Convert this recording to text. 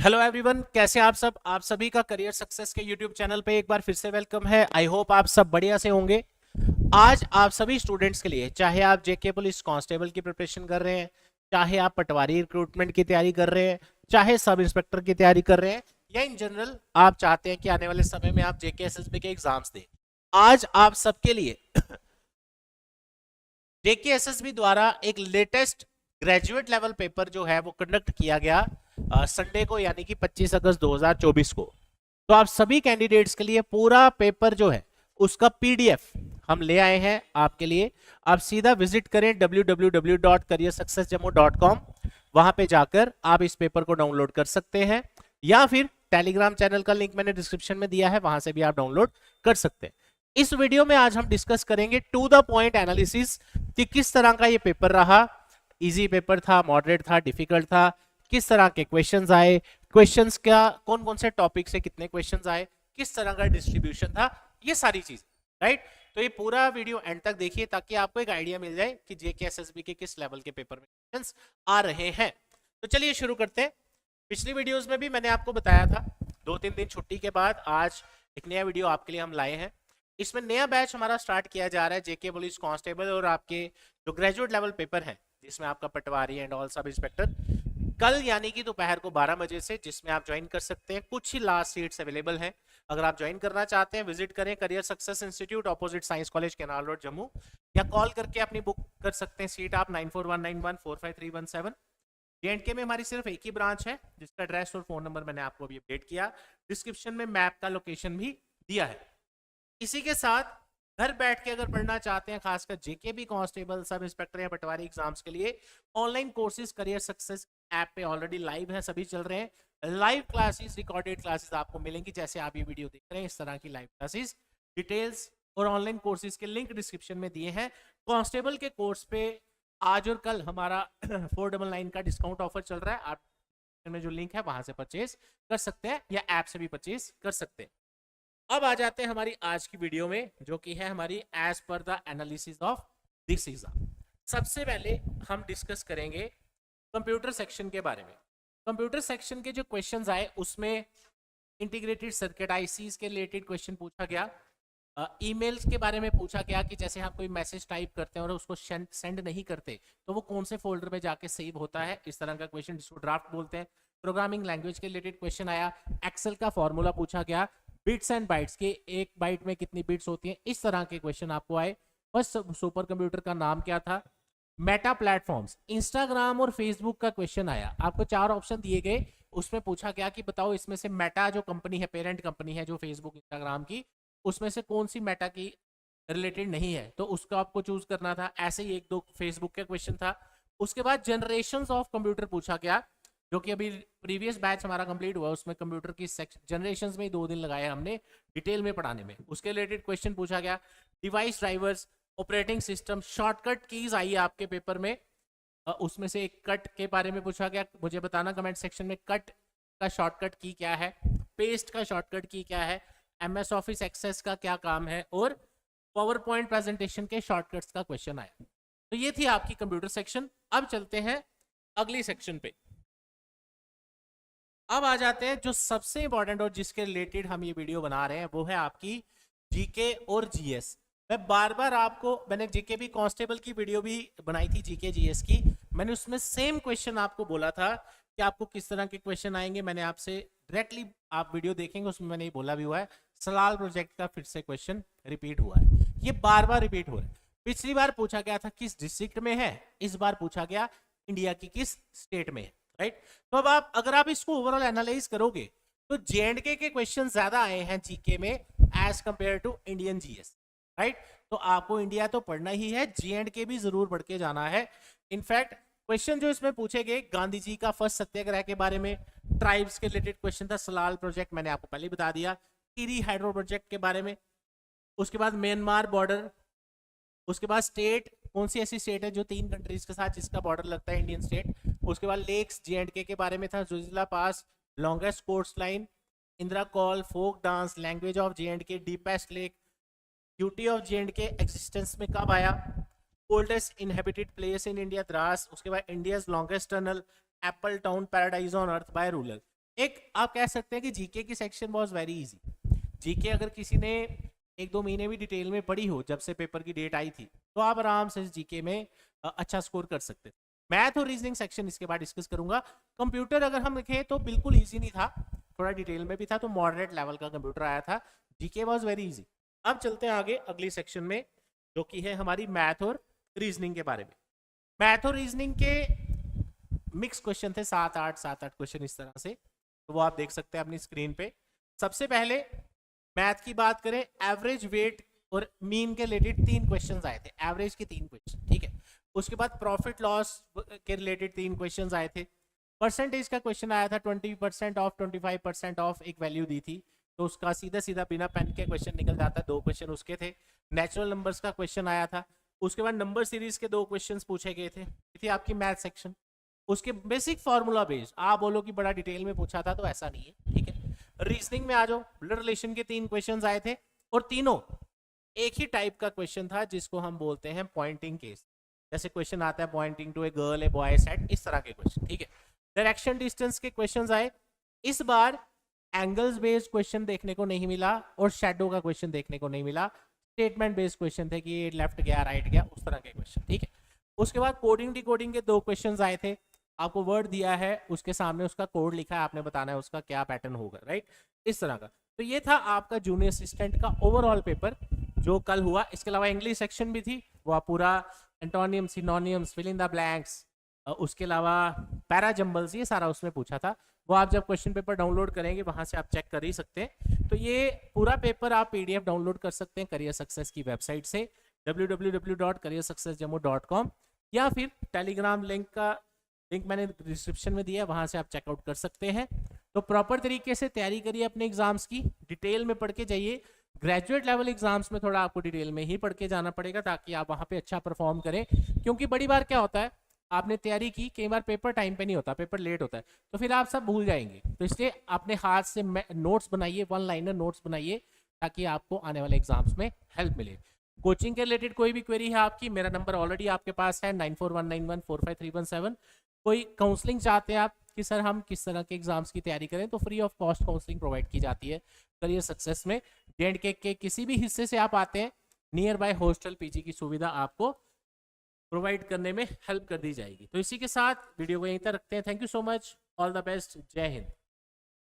Hello everyone, कैसे हैं आप सब। आप सभी का करियर सक्सेस के यूट्यूब चैनल पे एक बार फिर से वेलकम है। आई होप आप सब बढ़िया से होंगे। आज आप सभी स्टूडेंट्स के लिए, चाहे आप जेके पुलिस कांस्टेबल की प्रिपरेशन कर रहे हैं, चाहे आप पटवारी रिक्रूटमेंट की तैयारी कर रहे हैं, चाहे सब इंस्पेक्टर की तैयारी कर रहे हैं, या इन जनरल आप चाहते हैं कि आने वाले समय में आप जेके एसएसबी के एग्जाम्स दें, आज आप सबके लिए जेके एसएसबी द्वारा एक लेटेस्ट ग्रेजुएट लेवल पेपर जो है वो कंडक्ट किया गया संडे को, यानी कि 25 अगस्त 2024 को। तो आप सभी कैंडिडेट्स के लिए पूरा पेपर जो है उसका पीडीएफ हम ले आए हैं आपके लिए। आप सीधा विजिट करें www.careersuccessjammu.com। वहां पे जाकर आप इस पेपर को डाउनलोड कर सकते हैं, या फिर टेलीग्राम चैनल का लिंक मैंने डिस्क्रिप्शन में दिया है, वहां से भी आप डाउनलोड कर सकते हैं। इस वीडियो में आज हम डिस्कस करेंगे टू द पॉइंट एनालिसिस कि किस तरह का ये पेपर रहा। इजी पेपर था, मॉडरेट था, डिफिकल्ट था, किस तरह के क्वेश्चंस आए, क्वेश्चंस क्या, कौन कौन से टॉपिक से कितने क्वेश्चंस आए, किस तरह का डिस्ट्रीब्यूशन था, ये सारी चीज, राइट। तो ये पूरा वीडियो एंड तक देखिए ताकि आपको एक आइडिया मिल जाए कि जेके एसएसबी के किस लेवल के पेपर में क्वेश्चंस आ रहे हैं। तो चलिए शुरू करते हैं। पिछली वीडियोस में भी मैंने आपको बताया था, 2-3 दिन छुट्टी के बाद आज एक नया वीडियो आपके लिए हम लाए हैं। इसमें नया बैच हमारा स्टार्ट किया जा रहा है, जेके पुलिस कांस्टेबल और आपके जो ग्रेजुएट लेवल पेपर है, जिसमें आपका पटवारी एंड ऑल सब इंस्पेक्टर, कल यानी कि दोपहर को 12 बजे से, जिसमें आप ज्वाइन कर सकते हैं। कुछ ही लास्ट सीट्स अवेलेबल हैं। अगर आप ज्वाइन करना चाहते हैं, विजिट करें career success institute, opposite science college, canal road, Jammu, या कॉल करके अपनी बुक कर सकते हैं सीट आप 9419145317। जेएंडके में हमारी सिर्फ एक ही ब्रांच है, जिसका एड्रेस और फोन नंबर मैंने आपको अभी अपडेट किया। डिस्क्रिप्शन में मैप का लोकेशन भी दिया है। इसी के साथ घर बैठ के अगर पढ़ना चाहते हैं, खासकर जेके भी कांस्टेबल, सब इंस्पेक्टर या पटवारी एग्जाम्स के लिए, online courses career success app पे ऑलरेडी लाइव है, सभी चल रहे हैं। लाइव क्लासेस, रिकॉर्डेड क्लासेस आपको मिलेंगी, जैसे आप ये वीडियो देख रहे हैं इस तरह की लाइव क्लासेस। डिटेल्स और ऑनलाइन कोर्सेज के लिंक डिस्क्रिप्शन में दिए हैं। कांस्टेबल के कोर्स पे आज और कल हमारा 499 का डिस्काउंट ऑफर चल रहा है। आप में जो लिंक है वहां से परचेज कर सकते हैं, या ऐप से भी परचेज कर सकते हैं। अब आ जाते हैं हमारी आज की वीडियो में, जो कि है हमारी एज पर the analysis of this exam. सबसे पहले हम डिस्कस करेंगे कंप्यूटर सेक्शन के बारे में। कंप्यूटर सेक्शन के जो क्वेश्चंस आए उसमें इंटीग्रेटेड सर्किट आईसीज के रिलेटेड क्वेश्चन पूछा गया। ईमेल्स के बारे में पूछा गया कि जैसे आप कोई मैसेज टाइप करते हैं और उसको सेंड नहीं करते तो वो कौन से फोल्डर में जाके सेव होता है, इस तरह का क्वेश्चन, जिसको ड्राफ्ट बोलते हैं। प्रोग्रामिंग लैंग्वेज के रिलेटेड क्वेश्चन आया। एक्सेल का फॉर्मूला पूछा गया। बिट्स एंड बाइट्स के, एक बाइट में कितनी बिट्स होती हैं, इस तरह के क्वेश्चन आपको आए। फर्स्ट सुपर कंप्यूटर का नाम क्या था। मेटा प्लेटफॉर्म्स, इंस्टाग्राम और फेसबुक का क्वेश्चन आया। आपको 4 ऑप्शन दिए गए, उसमें पूछा गया कि बताओ इसमें से मेटा जो कंपनी है, पेरेंट कंपनी है जो फेसबुक इंस्टाग्राम की, उसमें से कौन सी मेटा की रिलेटेड नहीं है, तो उसको आपको चूज करना था। ऐसे ही 1-2 फेसबुक का क्वेश्चन था। उसके बाद जनरेशंस ऑफ कंप्यूटर पूछा गया, जो कि अभी प्रीवियस बैच हमारा कंप्लीट हुआ, उसमें कंप्यूटर की जनरेशंस में ही 2 दिन लगाए हमने डिटेल में पढ़ाने में। उसके रिलेटेड क्वेश्चन पूछा गया। Device drivers, operating system, shortcut keys आई आपके पेपर में। उसमें से एक कट के बारे में पूछा गया। मुझे बताना कमेंट सेक्शन में कट का शॉर्टकट की क्या है, पेस्ट का शॉर्टकट की क्या है, एमएस ऑफिस एक्सेस का क्या काम है, और पावर पॉइंट प्रेजेंटेशन के शॉर्टकट्स का क्वेश्चन आया। तो ये थी आपकी कंप्यूटर सेक्शन। अब चलते हैं अगली सेक्शन पे। अब आ जाते हैं जो सबसे इंपॉर्टेंट और जिसके रिलेटेड हम ये वीडियो बना रहे हैं, वो है आपकी जीके और जीएस। मैं बार बार आपको, मैंने जीके भी कांस्टेबल की वीडियो भी बनाई थी, जीके जीएस की, मैंने उसमें सेम क्वेश्चन आपको बोला था कि आपको किस तरह के क्वेश्चन आएंगे। मैंने आपसे डायरेक्टली, आप वीडियो देखेंगे उसमें मैंने ये बोला भी हुआ है, सलाल प्रोजेक्ट का फिर से क्वेश्चन रिपीट हुआ है। ये बार बार रिपीट हो रहा है। पिछली बार पूछा गया था किस डिस्ट्रिक्ट में है, इस बार पूछा गया इंडिया की किस स्टेट में है, राइट। तो अब आप, अगर आप इसको ओवरऑल एनालाइज करोगे तो जेएंडके के क्वेश्चन ज्यादा आए हैं जीके में as compare to Indian GS, right. तो आपको इंडिया तो पढ़ना ही है, जेएंडके भी जरूर पढ़ के जाना है। इनफैक्ट क्वेश्चन जो इसमें पूछे गए, गांधी जी का फर्स्ट सत्याग्रह के बारे में, ट्राइब्स के रिलेटेड क्वेश्चन था, सलाल प्रोजेक्ट मैंने आपको पहले बता दिया, टिरी हाइड्रो प्रोजेक्ट के बारे में। उसके बाद म्यांमार बॉर्डर, उसके बाद स्टेट, कौन सी ऐसी स्टेट है जो 3 कंट्रीज के साथ जिसका बॉर्डर लगता है, इंडियन स्टेट। उसके बाद लेक्स जेएंडके के बारे में था, Zojila pass, longest coast line, Indira col, folk dance, language of J and K, deepest lake, beauty of J and K existence में कब आया, oldest inhabited place in India, Dras. उसके बाद India's longest tunnel, apple town paradise on earth by ruler. एक आप कह सकते हैं कि जीके की section was very easy. GK अगर किसी ने 1-2 महीने भी डिटेल में पढ़ी हो, जब से पेपर की डेट आई थी, तो आप आराम से जीके में अच्छा स्कोर कर सकते। मैथ और रीजनिंग सेक्शन इसके बाद डिस्कस करूंगा। कंप्यूटर अगर हम देखें तो बिल्कुल ईजी नहीं था, थोड़ा डिटेल में भी था, तो मॉडरेट लेवल का कंप्यूटर आया था। GK was very easy. अब चलते हैं आगे अगली सेक्शन में, जो कि है हमारी मैथ और रीजनिंग के बारे में। मैथ और रीजनिंग के मिक्स क्वेश्चन थे, 7-8 क्वेश्चन इस तरह से, तो वो आप देख सकते हैं अपनी स्क्रीन पे। सबसे पहले मैथ की बात करें, एवरेज वेट और मीन के रिलेटेड 3 क्वेश्चंस आए थे, एवरेज के 3 क्वेश्चन, ठीक है। उसके बाद प्रॉफिट लॉस के रिलेटेड 3 क्वेश्चंस आए थे। परसेंटेज का क्वेश्चन आया था, 20% ऑफ, 25% ऑफ एक वैल्यू दी थी, तो उसका सीधा सीधा बिना पेन के क्वेश्चन निकल जाता है, 2 क्वेश्चन उसके थे। नेचुरल नंबर्स का क्वेश्चन आया था। उसके बाद नंबर सीरीज के 2 क्वेश्चन पूछे गए थे, थी आपकी मैथ सेक्शन। उसके बेसिक फार्मूला बेस्ड, आप बोलो कि बड़ा डिटेल में पूछा था, तो ऐसा नहीं है, ठीक है। रीजनिंग में आ जाओ, ब्लड रिलेशन के 3 क्वेश्चंस आए थे, और तीनों एक ही टाइप का क्वेश्चन था, जिसको हम बोलते हैं पॉइंटिंग केस। जैसे क्वेश्चन आता है pointing to a girl, a boy set, इस तरह के क्वेश्चन, ठीक है। डायरेक्शन डिस्टेंस के क्वेश्चंस आए। इस बार एंगल्स बेस्ड क्वेश्चन देखने को नहीं मिला, और शेडो का क्वेश्चन देखने को नहीं मिला। स्टेटमेंट बेस्ड क्वेश्चन थे कि लेफ्ट गया राइट गया, उस तरह के क्वेश्चन, ठीक है। उसके बाद कोडिंग डिकोडिंग के 2 क्वेश्चंस आए थे। आपको वर्ड दिया है, उसके सामने उसका कोड लिखा है, आपने बताना है उसका क्या पैटर्न होगा, राइट, इस तरह का। तो ये था आपका जूनियर असिस्टेंट का ओवरऑल पेपर जो कल हुआ। इसके अलावा इंग्लिश सेक्शन भी थी, वो आप पूरा antonym, synonyms, fill in the blanks, उसके अलावा पैराजम्बल्स, ये सारा उसमें पूछा था। वो आप जब क्वेश्चन पेपर डाउनलोड करेंगे वहां से आप चेक कर ही सकते हैं। तो ये पूरा पेपर आप पीडीएफ डाउनलोड कर सकते हैं करियर सक्सेस की वेबसाइट से, www.careersuccessjammu.com, या फिर टेलीग्राम लिंक मैंने डिस्क्रिप्शन में दिया है, वहां से आप चेकआउट कर सकते हैं। तो प्रॉपर तरीके से तैयारी करिए अपने एग्जाम्स की, डिटेल में पढ़ के जाइए। ग्रेजुएट लेवल एग्जाम्स में थोड़ा आपको डिटेल में ही पढ़ के जाना पड़ेगा, ताकि आप वहां पे अच्छा परफॉर्म करें। क्योंकि बड़ी बार क्या होता है, आपने तैयारी की, कई बार पेपर टाइम पे नहीं होता, पेपर लेट होता है, तो फिर आप सब भूल जाएंगे। तो इसलिए अपने हाथ से नोट्स बनाइए, 1 लाइनर नोट्स बनाइए, ताकि आपको आने वाले एग्जाम्स में हेल्प मिले। कोचिंग के रिलेटेड कोई भी क्वेरी है आपकी, मेरा नंबर ऑलरेडी आपके पास है 9419145317। कोई काउंसलिंग चाहते हैं आप कि सर हम किस तरह के एग्जाम्स की तैयारी करें, तो free of cost counselling provide की जाती है करियर सक्सेस में। J&K के किसी भी हिस्से से आप आते हैं, नियर बाय हॉस्टल पीजी की सुविधा आपको प्रोवाइड करने में हेल्प कर दी जाएगी। तो इसी के साथ वीडियो को यहीं तक रखते हैं। Thank you so much, all the best, जय हिंद।